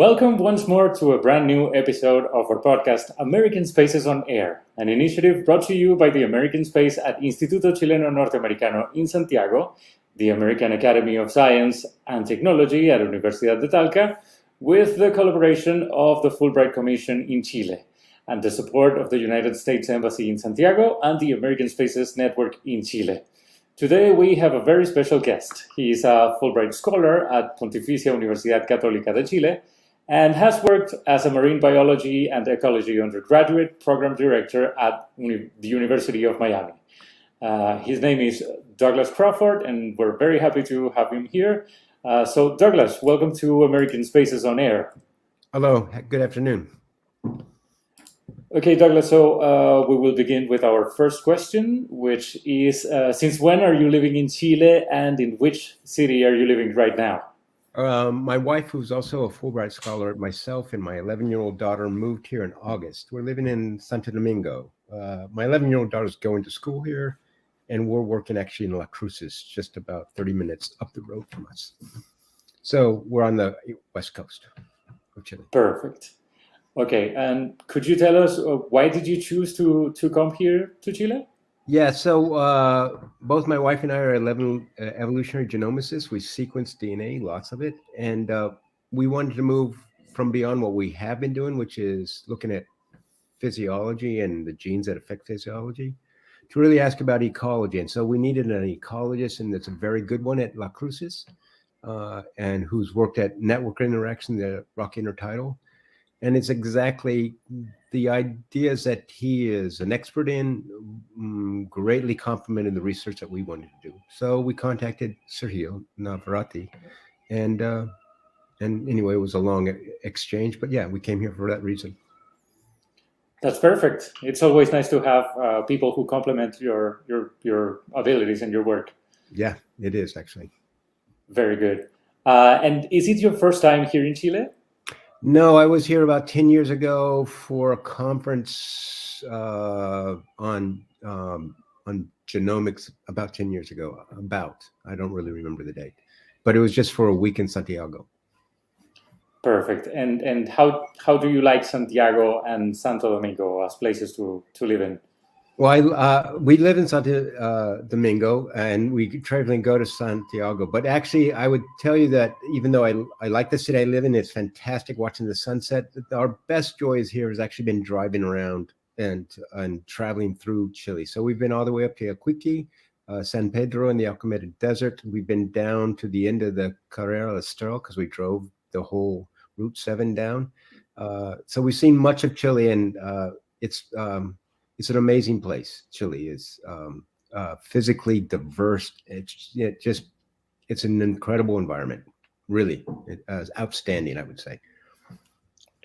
Welcome once more to a brand new episode of our podcast, American Spaces on Air, an initiative brought to you by the American Space at Instituto Chileno Norteamericano in Santiago, the American Academy of Science and Technology at Universidad UTalca, with the collaboration of the Fulbright Commission in Chile, and the support of the United States Embassy in Santiago and the American Spaces Network in Chile. Today we have a very special guest. He is a Fulbright Scholar at Pontificia Universidad Católica de Chile and has worked as a marine biology and ecology undergraduate program director at the University of Miami. His name is Douglas Crawford, and we're very happy to have him here. So Douglas, welcome to American Spaces on Air. Hello, good afternoon. Okay, Douglas, so we will begin with our first question, which is, since when are you living in Chile, and in which city are you living right now? My wife, who's also a Fulbright Scholar, myself and my 11-year-old daughter moved here in August. We're living in Santo Domingo. My 11-year-old daughter's going to school here, and we're working actually in La Cruces, just about 30 minutes up the road from us. So we're on the west coast of Chile. Perfect. Okay, and could you tell us why did you choose to come here to Chile? Yeah, so both my wife and I are evolutionary genomicists. We sequence DNA, lots of it, and we wanted to move from beyond what we have been doing, which is looking at physiology and the genes that affect physiology, to really ask about ecology. And so we needed an ecologist, and that's a very good one at La Cruces, and who's worked at network interaction, the rock intertidal. And it's exactly the ideas that he is an expert in, greatly complemented the research that we wanted to do. So we contacted Sergio Navarrete, and anyway, it was a long exchange. But yeah, we came here for that reason. That's perfect. It's always nice to have people who complement your abilities and your work. Yeah, it is actually. Very good. And is it your first time here in Chile? No, I was here about 10 years ago for a conference on genomics about 10 years ago. I don't really remember the date, but it was just for a week in Santiago. Perfect. And how do you like Santiago and Santo Domingo as places to live in? Well, we live in Santo Domingo, and we travel and go to Santiago. But actually, I would tell you that even though I like the city I live in, it's fantastic watching the sunset. Our best joys here has actually been driving around and traveling through Chile. So we've been all the way up to Iquique, San Pedro in the Alcometa Desert. We've been down to the end of the Carrera Estero because we drove the whole Route 7 down. So we've seen much of Chile, and it's an amazing place. Chile is physically diverse. It's an incredible environment. Really, it's outstanding, I would say.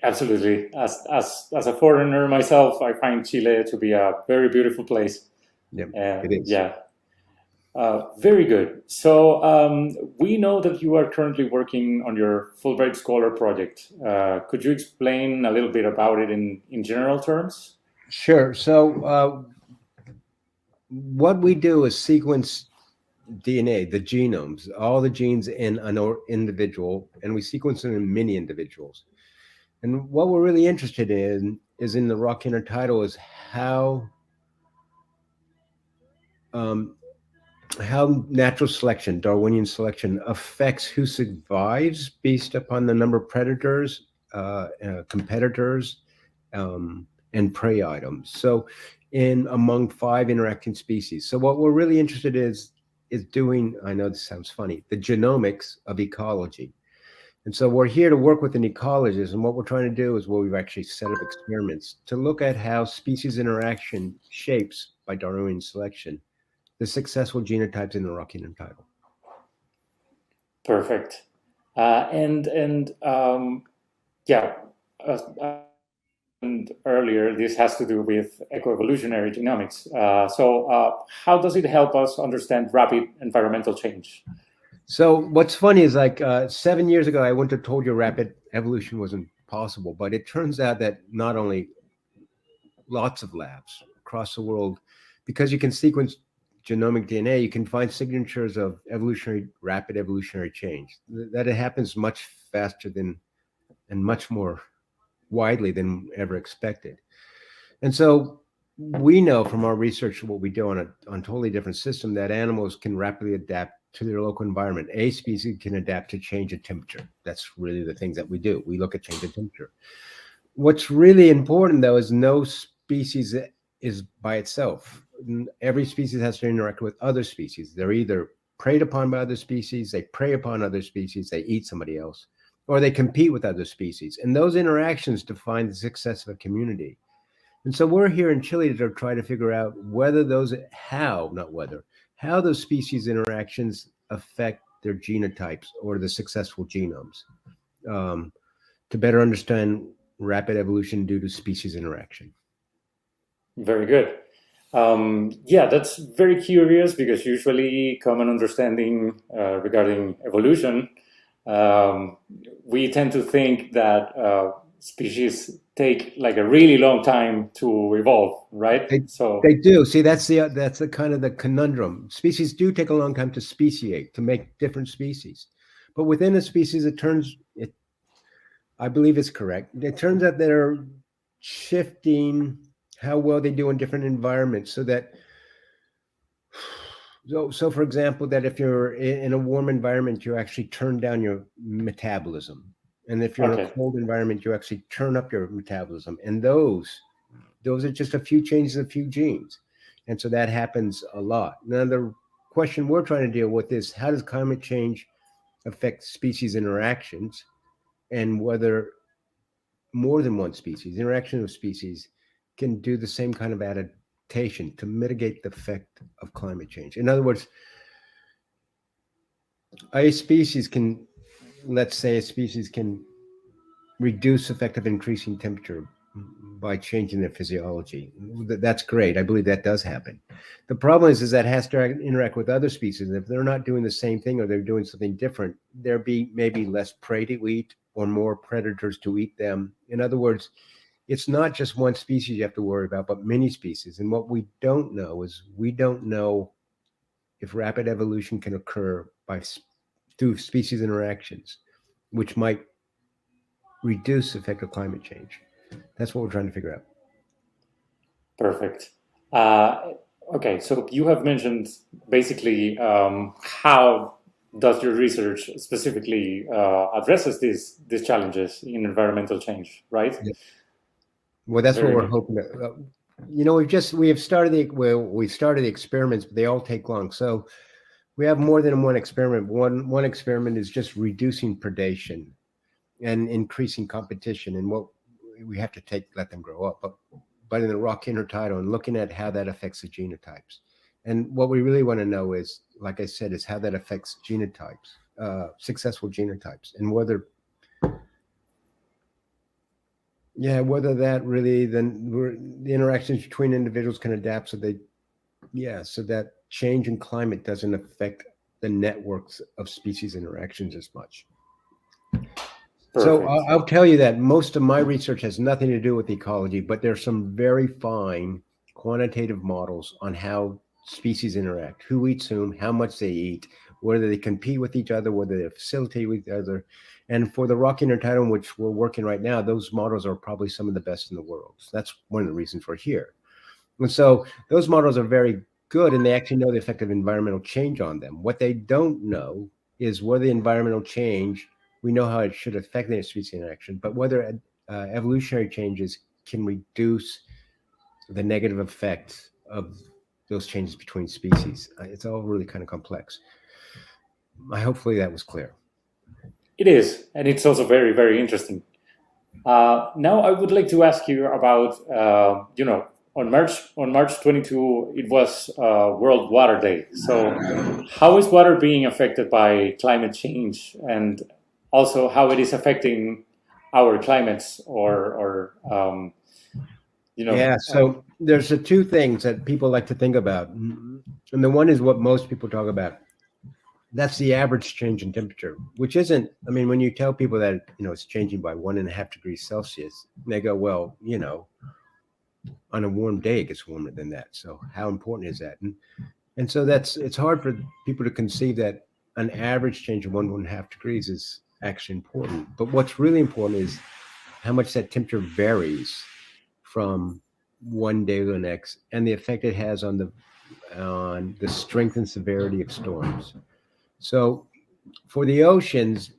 Absolutely. As a foreigner myself, I find Chile to be a very beautiful place. Yeah, it is. Yeah. Very good. So we know that you are currently working on your Fulbright Scholar project. Could you explain a little bit about it in general terms? Sure. So what we do is sequence DNA, the genomes, all the genes in an individual, and we sequence them in many individuals. And what we're really interested in is in the rock intertidal is how natural selection, Darwinian selection, affects who survives based upon the number of predators, competitors, and prey items. So among 5 interacting species. So what we're really interested in is doing, I know this sounds funny, the genomics of ecology. And so we're here to work with an ecologist, and what we're trying to do is we've actually set up experiments to look at how species interaction shapes, by Darwinian selection, the successful genotypes in the rock intertidal. Perfect. And earlier, this has to do with eco-evolutionary genomics. So how does it help us understand rapid environmental change? So what's funny is 7 years ago, I wouldn't have told you rapid evolution wasn't possible, but it turns out that not only lots of labs across the world, because you can sequence genomic DNA, you can find signatures of rapid evolutionary change. That it happens much faster than and much more widely than ever expected. And so we know from our research, what we do on a totally different system, that animals can rapidly adapt to their local environment. A species can adapt to change in temperature. That's really the things that we do. We look at change in temperature. What's really important, though, is no species is by itself. Every species has to interact with other species. They're either preyed upon by other species, they prey upon other species, they eat somebody else, or they compete with other species. And those interactions define the success of a community. And so we're here in Chile to try to figure out how those species interactions affect their genotypes or the successful genomes, to better understand rapid evolution due to species interaction. Very good. That's very curious, because usually common understanding regarding evolution, we tend to think that species take like a really long time to evolve, right? They do. See, that's the kind of the conundrum. Species do take a long time to speciate, to make different species. But within a species, I believe it's correct. It turns out they're shifting how well they do in different environments, so for example, that if you're in a warm environment, you actually turn down your metabolism. And if you're in a cold environment, you actually turn up your metabolism. And those are just a few changes, a few genes. And so that happens a lot. Now, the question we're trying to deal with is, how does climate change affect species interactions, and whether more than one species, interaction of species, can do the same kind of adaptation to mitigate the effect of climate change. In other words, a species can reduce the effect of increasing temperature by changing their physiology. That's great. I believe that does happen. The problem is that it has to interact with other species. If they're not doing the same thing, or they're doing something different, there be maybe less prey to eat or more predators to eat them. In other words, it's not just one species you have to worry about, but many species. And what we don't know if rapid evolution can occur through species interactions, which might reduce the effect of climate change. That's what we're trying to figure out. Perfect. Okay, so you have mentioned basically how does your research specifically addresses these challenges in environmental change, right? Yeah. Well, that's what we're hoping to. We've started the experiments, but they all take long. So we have more than one experiment. One experiment is just reducing predation and increasing competition, and what we have to let them grow up, but in the rock intertidal, and looking at how that affects the genotypes. And what we really want to know is, like I said, is how that affects genotypes, successful genotypes, and whether that really, then the interactions between individuals can adapt so that change in climate doesn't affect the networks of species interactions as much. Perfect. So I'll tell you that most of my research has nothing to do with ecology, but there's some very fine quantitative models on how species interact, who eats whom, how much they eat, whether they compete with each other, whether they facilitate with each other. And for the rock intertidal, which we're working right now, those models are probably some of the best in the world. So that's one of the reasons we're here. And so those models are very good, and they actually know the effect of environmental change on them. What they don't know is whether the environmental change, we know how it should affect the species interaction, but whether evolutionary changes can reduce the negative effects of those changes between species. It's all really kind of complex. Hopefully that was clear. It is, and it's also very, very interesting. Now I would like to ask you about, on March 22, it was World Water Day. So how is water being affected by climate change, and also how it is affecting our climates So there's the two things that people like to think about. And the one is what most people talk about. That's the average change in temperature, which isn't, when you tell people that, it's changing by 1.5 degrees Celsius, they go, well, on a warm day, it gets warmer than that. So how important is that? And so it's hard for people to conceive that an average change of 1.5 degrees actually important. But what's really important is how much that temperature varies from one day to the next, and the effect it has on the strength and severity of storms. So for the oceans,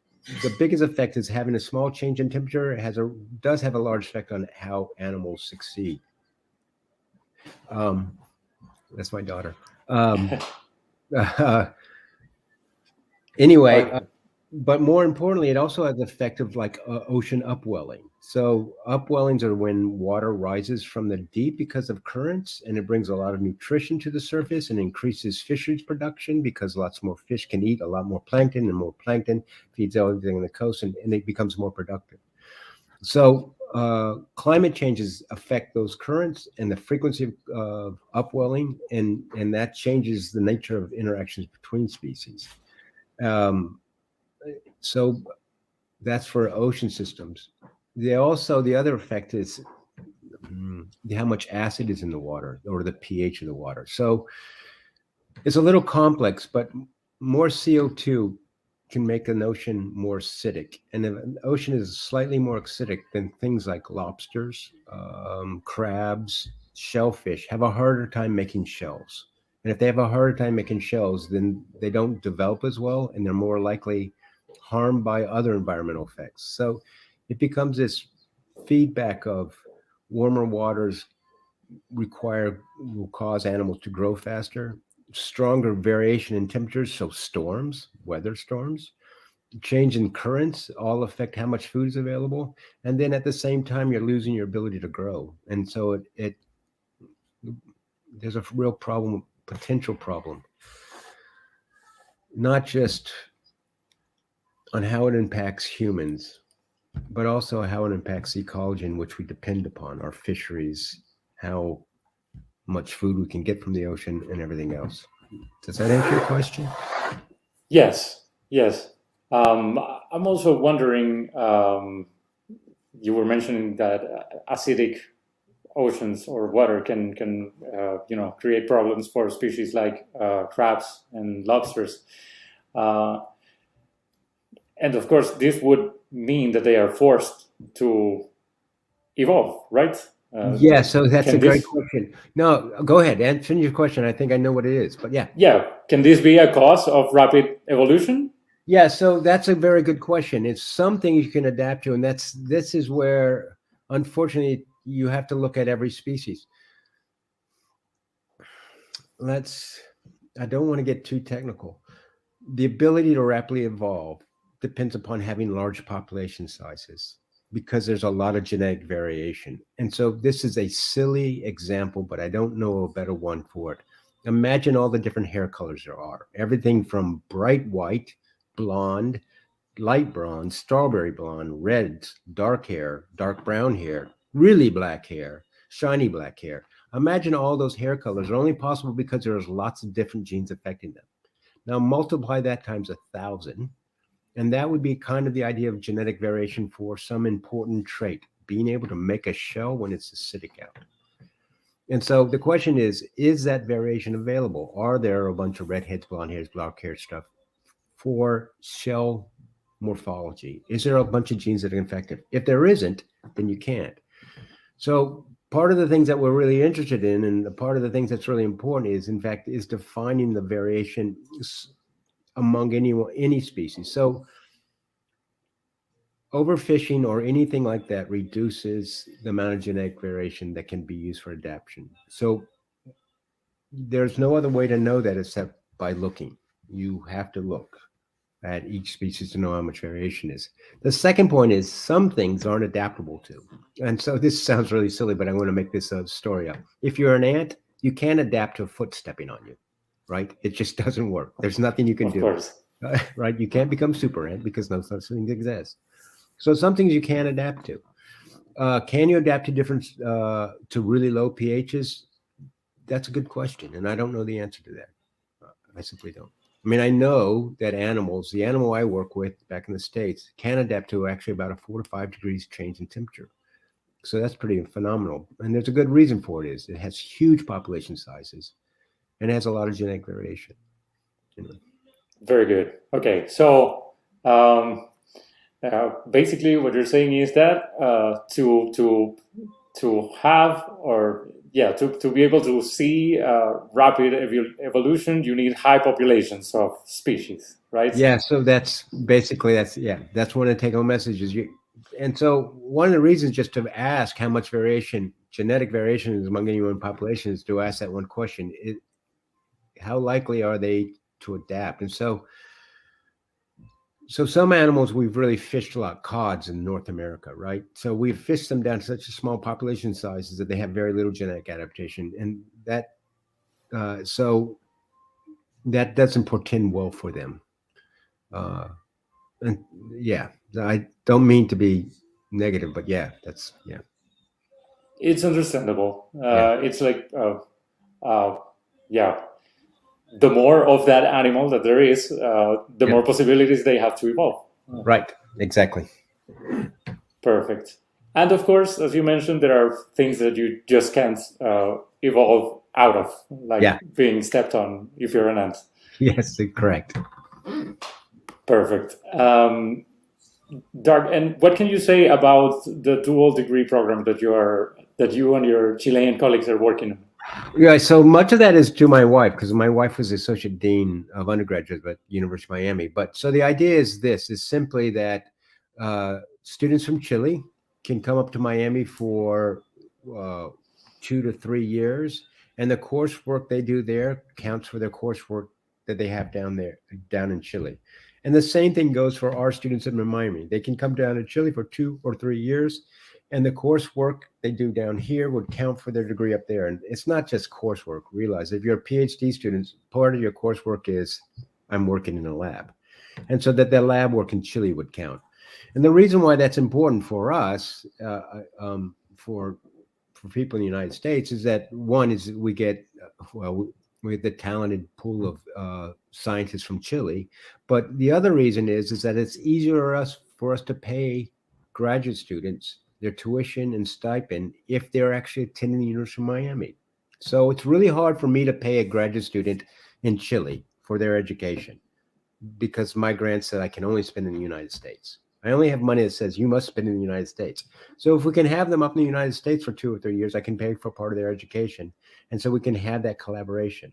the biggest effect is having a small change in temperature. It does have a large effect on how animals succeed. That's my daughter. Anyway, but more importantly, it also has the effect of like ocean upwelling. So upwellings are when water rises from the deep because of currents, and it brings a lot of nutrition to the surface and increases fisheries production because lots more fish can eat a lot more plankton, and more plankton feeds everything on the coast, and it becomes more productive. So climate changes affect those currents and the frequency of upwelling, and that changes the nature of interactions between species. So that's for ocean systems. The other effect is how much acid is in the water, or the pH of the water. So it's a little complex, but more CO2 can make an ocean more acidic. And if an ocean is slightly more acidic, then things like lobsters, crabs, shellfish have a harder time making shells. And if they have a harder time making shells, then they don't develop as well, and they're more likely harmed by other environmental effects. So it becomes this feedback of warmer waters will cause animals to grow faster, stronger variation in temperatures, so storms, weather storms, change in currents all affect how much food is available. And then at the same time, you're losing your ability to grow. And so there's a real problem, potential problem, not just on how it impacts humans, but also how it impacts ecology in which we depend upon, our fisheries, how much food we can get from the ocean, and everything else. Does that answer your question? Yes. I'm also wondering, you were mentioning that acidic oceans or water can create problems for species like crabs and lobsters. And of course, this would mean that they are forced to evolve, right? Yeah, so that's a great question. No, go ahead and finish your question. I think I know what it is, but yeah. Yeah, can this be a cause of rapid evolution? Yeah, so that's a very good question. It's something you can adapt to, and this is where, unfortunately, you have to look at every species. I don't want to get too technical. The ability to rapidly evolve depends upon having large population sizes, because there's a lot of genetic variation. And so this is a silly example, but I don't know a better one for it. Imagine all the different hair colors there are. Everything from bright white, blonde, light blonde, strawberry blonde, reds, dark hair, dark brown hair, really black hair, shiny black hair. Imagine all those hair colors are only possible because there's lots of different genes affecting them. Now multiply that times 1,000. And that would be kind of the idea of genetic variation for some important trait, being able to make a shell when it's acidic out. And so the question is that variation available? Are there a bunch of redheads, blonde hairs, black hair stuff for shell morphology? Is there a bunch of genes that are effective? If there isn't, then you can't. So part of the things that we're really interested in, and part of the things that's really important is defining the variation among any species. So overfishing or anything like that reduces the amount of genetic variation that can be used for adaptation. So there's no other way to know that except by looking. You have to look at each species to know how much variation is. The second point is some things aren't adaptable to. And so this sounds really silly, but I want to make this a story up. If you're an ant, you can't adapt to a foot stepping on you, right? It just doesn't work. There's nothing you can do. Of course. Right? You can't become super ant because no such thing exists. So some things you can adapt to. Can you adapt to different, to really low pHs? That's a good question. And I don't know the answer to that. I simply don't. I mean, I know that the animal I work with back in the States can adapt to actually about a 4 to 5 degrees change in temperature. So that's pretty phenomenal. And there's a good reason for it is it has huge population sizes and it has a lot of genetic variation. Anyway. Very good. Okay. So basically what you're saying is that to have or to be able to see rapid evolution, you need high populations of species, right? Yeah, so that's basically that's one of the take-home messages. And so one of the reasons just to ask how much genetic variation is among any one population is to ask that one question: how likely are they to adapt? And so some animals we've really fished a lot, cods in North America, right? So we've fished them down to such a small population sizes that they have very little genetic adaptation, and that so that doesn't portend well for them. And yeah, I don't mean to be negative, but It's understandable. Yeah. It's like the more of that animal that there is, the more possibilities they have to evolve. Right. Exactly. Perfect. And of course, as you mentioned, there are things that you just can't evolve out of, like being stepped on if you're an ant. Yes, correct. Perfect. Doug, and what can you say about the dual degree program that you and your Chilean colleagues are working on? Yeah, so much of that is to my wife, because my wife was the associate dean of undergraduates at University of Miami. But so the idea is simply that students from Chile can come up to Miami for 2 to 3 years, and the coursework they do there counts for their coursework that they have down in Chile. And the same thing goes for our students in Miami. They can come down to Chile for 2 or 3 years, and the coursework they do down here would count for their degree up there. And it's not just coursework. Realize if you're a PhD student, part of your coursework is I'm working in a lab. And so that lab work in Chile would count. And the reason why that's important for us, for people in the United States, is that one is we get the talented pool of scientists from Chile. But the other reason is that it's easier for us to pay graduate students their tuition and stipend if they're actually attending the University of Miami. So it's really hard for me to pay a graduate student in Chile for their education because my grant said I can only spend in the United States. I only have money that says you must spend in the United States. So if we can have them up in the United States for 2 or 3 years, I can pay for part of their education. And so we can have that collaboration.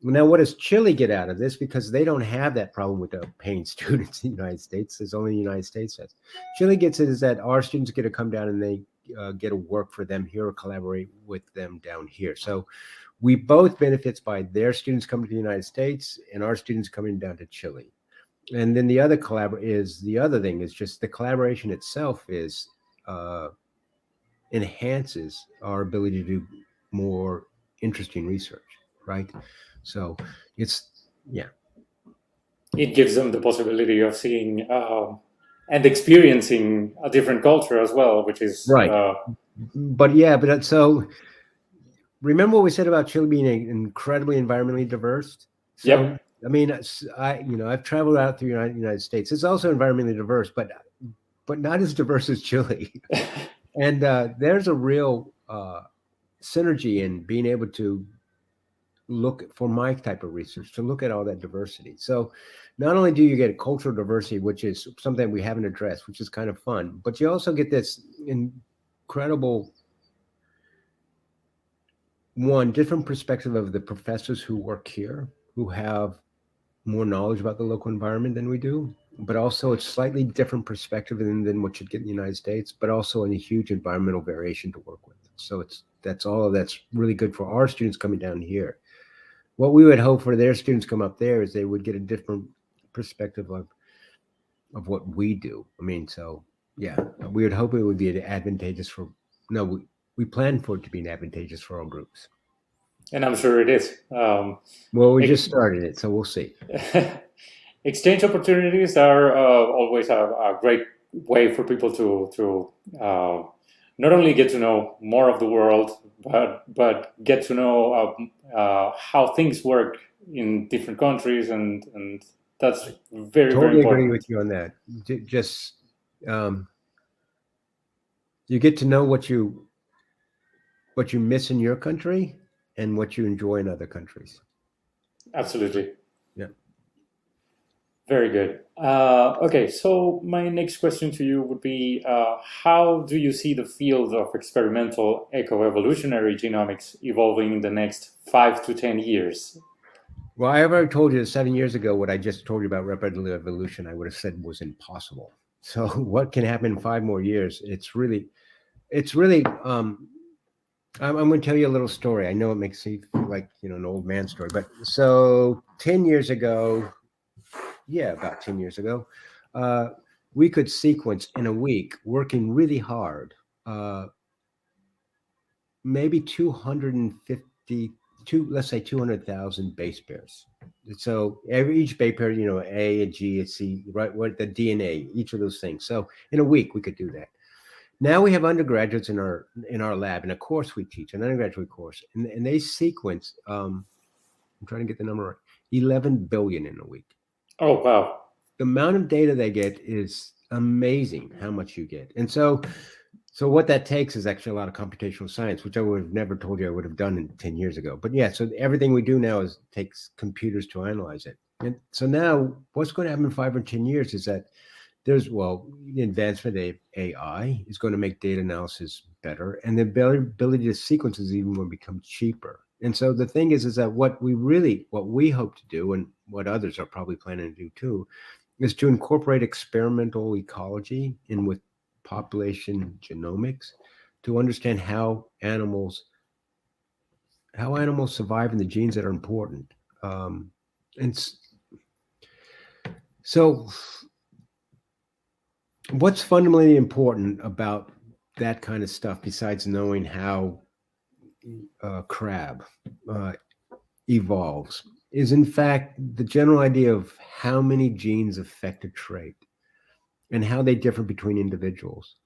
Now, what does Chile get out of this? Because they don't have that problem with the paying students in the United States. It's only the United States does. Chile gets it is that our students get to come down and they get to work for them here or collaborate with them down here. So we both benefits by their students coming to the United States and our students coming down to Chile. And then the other thing is just the collaboration itself is enhances our ability to do more interesting research, right? So it gives them the possibility of seeing and experiencing a different culture as well, which is right. But so remember what we said about Chile being incredibly environmentally diverse. So, yep. I mean, I've traveled out through the United States. It's also environmentally diverse, but not as diverse as Chile. And there's a real synergy in being able to look for my type of research, to look at all that diversity. So not only do you get cultural diversity, which is something we haven't addressed, which is kind of fun, but you also get this incredible different perspective of the professors who work here, who have more knowledge about the local environment than we do, but also it's slightly different perspective than what you'd get in the United States, but also in a huge environmental variation to work with. So that's really good for our students coming down here. What we would hope for their students come up there is they would get a different perspective of what we do. I mean, so yeah, we would hope it would be advantageous we plan for it to be advantageous for all groups. And I'm sure it is. Well, we just started it, so we'll see. Exchange opportunities are always a great way for people to not only get to know more of the world, but get to know how things work in different countries, and that's very, totally very important. Agree with you on that. Just you get to know what you miss in your country and what you enjoy in other countries. Absolutely. Yeah. Very good. Okay, so my next question to you would be, how do you see the field of experimental eco-evolutionary genomics evolving in the next 5 to 10 years? Well, I ever told you 7 years ago what I just told you about replicative evolution, I would have said was impossible. So what can happen in 5 more years? It's really, I'm going to tell you a little story. I know it makes you feel like, an old man story, but so 10 years ago, about 10 years ago, we could sequence in a week, working really hard, maybe 252, let's say 200,000 base pairs. So each base pair, A, a G, a C, right? What the DNA, each of those things. So in a week we could do that. Now we have undergraduates in our lab, in a course we teach, an undergraduate course, and they sequence. I'm trying to get the number right. 11 billion in a week. Oh, wow. The amount of data they get is amazing. How much you get, and so what that takes is actually a lot of computational science, which I would have never told you I would have done 10 years ago. But yeah, so everything we do now takes computers to analyze it. And so now what's going to happen in 5 or 10 years is that the advancement of AI is going to make data analysis better, and the ability to sequence is even going to become cheaper. And so the thing is that what we hope to do, and what others are probably planning to do too, is to incorporate experimental ecology in with population genomics to understand how animals survive in the genes that are important. And so what's fundamentally important about that kind of stuff, besides knowing how crab evolves, is in fact the general idea of how many genes affect a trait and how they differ between individuals.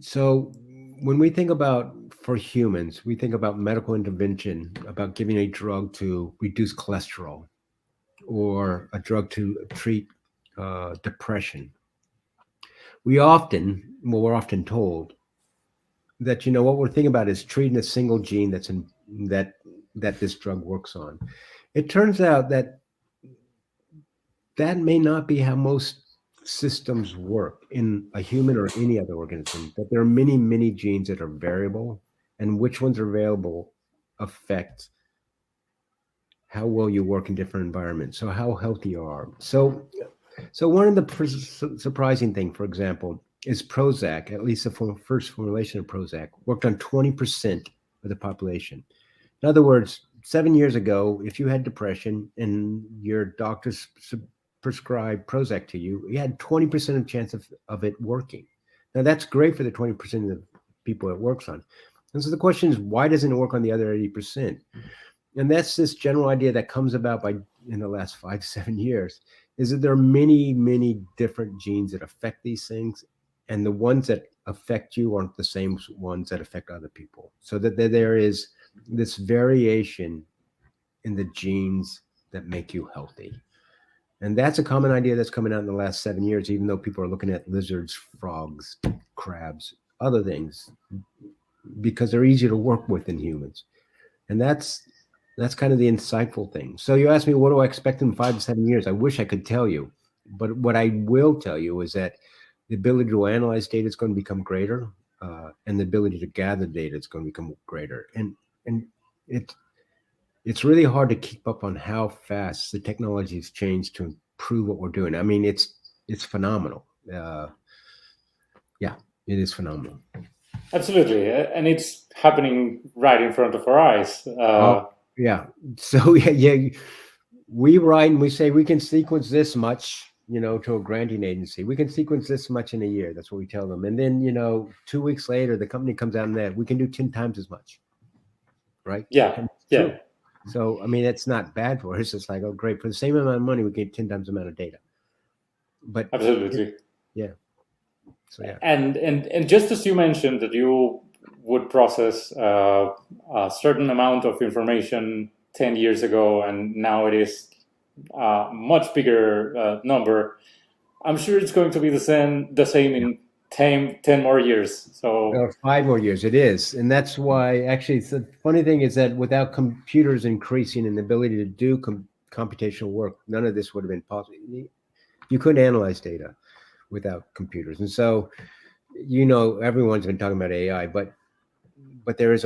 So when we think about, for humans, we think about medical intervention, about giving a drug to reduce cholesterol or a drug to treat depression. We're often told that, what we're thinking about is treating a single gene that's in that this drug works on. It turns out that may not be how most systems work in a human or any other organism, that there are many, many genes that are variable, and which ones are variable affect how well you work in different environments. So how healthy you are. So one of the surprising thing, for example, is Prozac, at least the first formulation of Prozac, worked on 20% of the population. In other words, 7 years ago, if you had depression and your doctors prescribed Prozac to you, you had 20% of chance of it working. Now that's great for the 20% of the people it works on. And so the question is, why doesn't it work on the other 80%? And that's this general idea that comes about in the last 5 to 7 years, is that there are many, many different genes that affect these things, and the ones that affect you aren't the same ones that affect other people. So that there is this variation in the genes that make you healthy. And that's a common idea that's coming out in the last 7 years, even though people are looking at lizards, frogs, crabs, other things, because they're easier to work with than humans. And that's kind of the insightful thing. So you asked me, what do I expect in 5 to 7 years? I wish I could tell you, but what I will tell you is that the ability to analyze data is going to become greater, and the ability to gather data is going to become greater. And it's really hard to keep up on how fast the technology has changed to improve what we're doing. I mean, it's phenomenal. Yeah, it is phenomenal. Absolutely, and it's happening right in front of our eyes. Yeah. So yeah, we write and we say we can sequence this much, to a granting agency. We can sequence this much in a year. That's what we tell them. And then, 2 weeks later, the company comes out and that we can do 10 times as much. Right? Yeah. Yeah. So, I mean, it's not bad for us. It's like, oh, great. For the same amount of money, we get 10 times the amount of data. But absolutely. Yeah. So, yeah. And just as you mentioned that you would process a certain amount of information 10 years ago, and now it is a much bigger number, I'm sure it's going to be the same in 10 more years. So 5 more years, it is. And that's why, actually, the funny thing is that without computers increasing in the ability to do computational work, none of this would have been possible. You couldn't analyze data without computers. And so, everyone's been talking about AI, but there's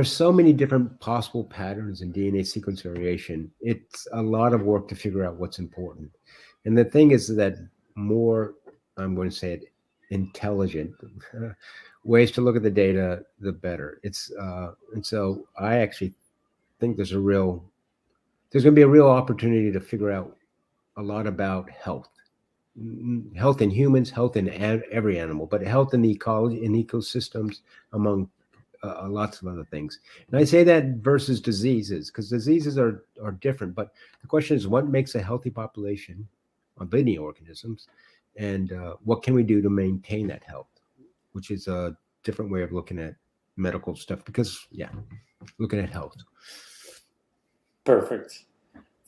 so many different possible patterns in DNA sequence variation. It's a lot of work to figure out what's important. And the thing is that more, I'm going to say it, intelligent ways to look at the data, the better. And so I actually think there's going to be a real opportunity to figure out a lot about health in humans, health in every animal, but health in the ecology, in ecosystems, among lots of other things. And I say that versus diseases, because diseases are different. But the question is, what makes a healthy population of any organisms, and what can we do to maintain that health, which is a different way of looking at medical stuff, because looking at health. Perfect.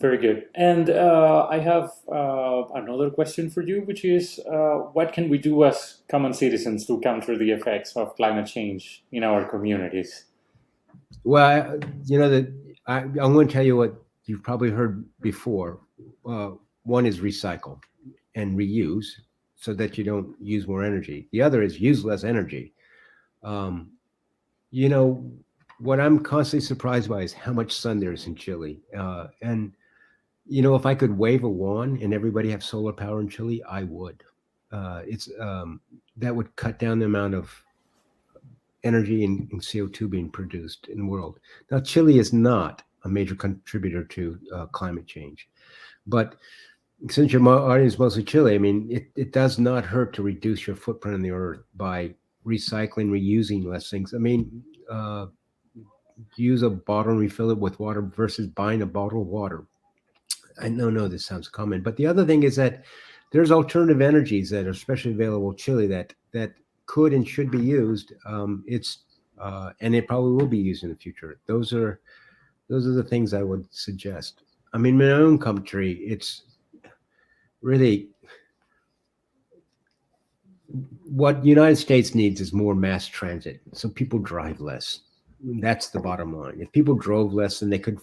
Very good. And I have another question for you, which is, what can we do as common citizens to counter the effects of climate change in our communities? Well, I'm going to tell you what you've probably heard before. One is recycle and reuse so that you don't use more energy. The other is use less energy. What I'm constantly surprised by is how much sun there is in Chile. And if I could wave a wand and everybody have solar power in Chile, I would. That would cut down the amount of energy and CO2 being produced in the world. Now, Chile is not a major contributor to climate change, but since your audience is mostly Chile, I mean, it does not hurt to reduce your footprint on the earth by recycling, reusing less things. I mean, use a bottle and refill it with water versus buying a bottle of water. I know this sounds common, but the other thing is that there's alternative energies that are especially available in Chile that could and should be used. And it probably will be used in the future. Those are the things I would suggest. I mean, in my own country, it's really what the United States needs is more mass transit, so people drive less. That's the bottom line. If people drove less, then they could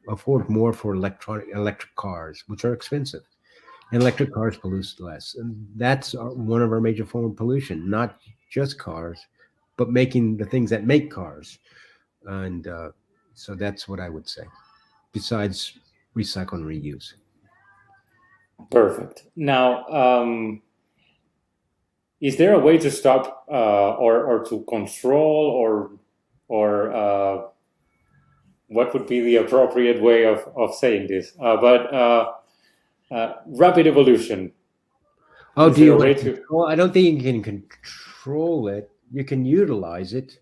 afford more for electric cars, which are expensive. And electric cars pollute less. And that's one of our major forms of pollution, not just cars, but making the things that make cars. And so that's what I would say, besides recycle and reuse. Perfect. Now, is there a way to stop or to control or what would be the appropriate way of saying this? Rapid evolution. Oh, do you want to? Well, I don't think you can control it. You can utilize it.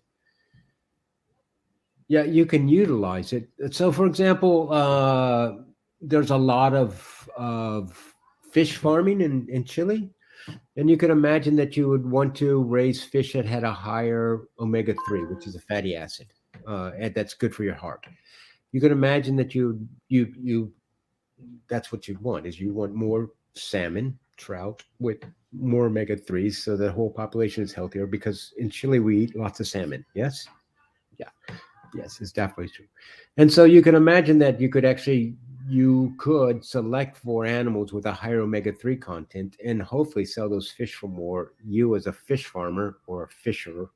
Yeah, you can utilize it. So, for example, there's a lot of fish farming in Chile. And you can imagine that you would want to raise fish that had a higher omega-3, which is a fatty acid, and that's good for your heart. You can imagine that you that's what you'd want, is you want more salmon, trout with more omega-3s so the whole population is healthier, because in Chile we eat lots of salmon. Yes? Yeah. Yes, it's definitely true. And so you can imagine that you could select for animals with a higher omega-3 content and hopefully sell those fish for more. You as a fish farmer or a fisher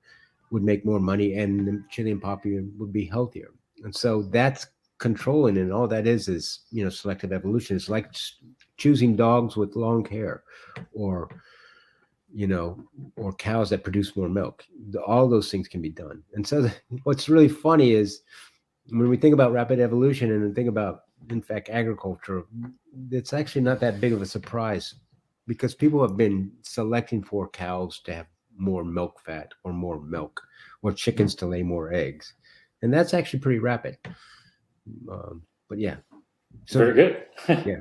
would make more money, and the Chilean population would be healthier. And so that's controlling, and all that is selective evolution. It's like choosing dogs with long hair or cows that produce more milk. All those things can be done. And so what's really funny is when we think about rapid evolution and think about, in fact, agriculture, it's actually not that big of a surprise, because people have been selecting for cows to have more milk fat or more milk, or chickens to lay more eggs. And that's actually pretty rapid. But yeah. So, very good. Yeah.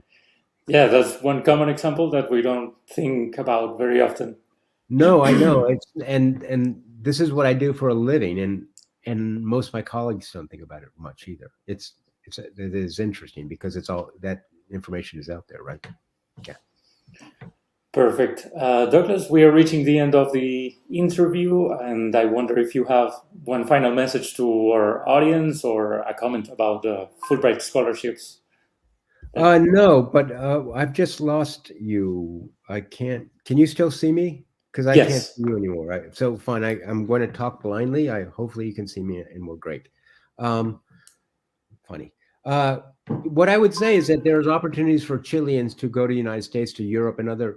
Yeah, that's one common example that we don't think about very often. No, I know. And this is what I do for a living, and most of my colleagues don't think about it much either. It is interesting because it's all that information is out there, right? Yeah. Perfect. Douglas, we are reaching the end of the interview, and I wonder if you have one final message to our audience or a comment about the Fulbright scholarships. No, but I've just lost you. I can't. Can you still see me? Because I can't Yes. see you anymore. Right. So fine. I'm going to talk blindly. Hopefully you can see me and we're great. Funny. What I would say is that there's opportunities for Chileans to go to the United States, to Europe, and the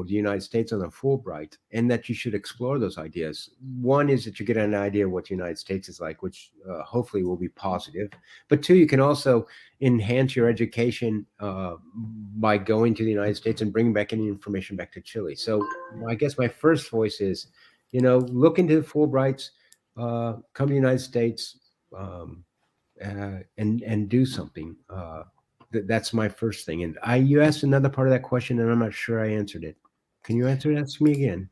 United States on a Fulbright, and that you should explore those ideas. One is that you get an idea of what the United States is like, which hopefully will be positive. But two, you can also enhance your education by going to the United States and bringing back any information back to Chile. So I guess my first voice is, look into Fulbrights, come to the United States, and do something. That's my first thing. And you asked another part of that question, and I'm not sure I answered it. Can you answer that to me again?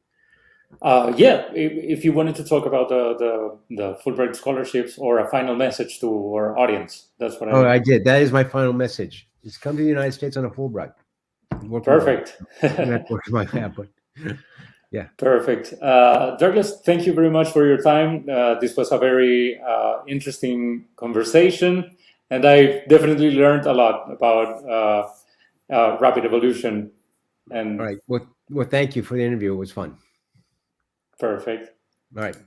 Yeah, if you wanted to talk about the Fulbright scholarships or a final message to our audience, that's what I did. That is my final message. Is come to the United States on a Fulbright. Perfect. That works my but yeah. Perfect. Douglas, thank you very much for your time. This was a very interesting conversation, and I definitely learned a lot about rapid evolution. And all right. Well, thank you for the interview. It was fun. Perfect. All right.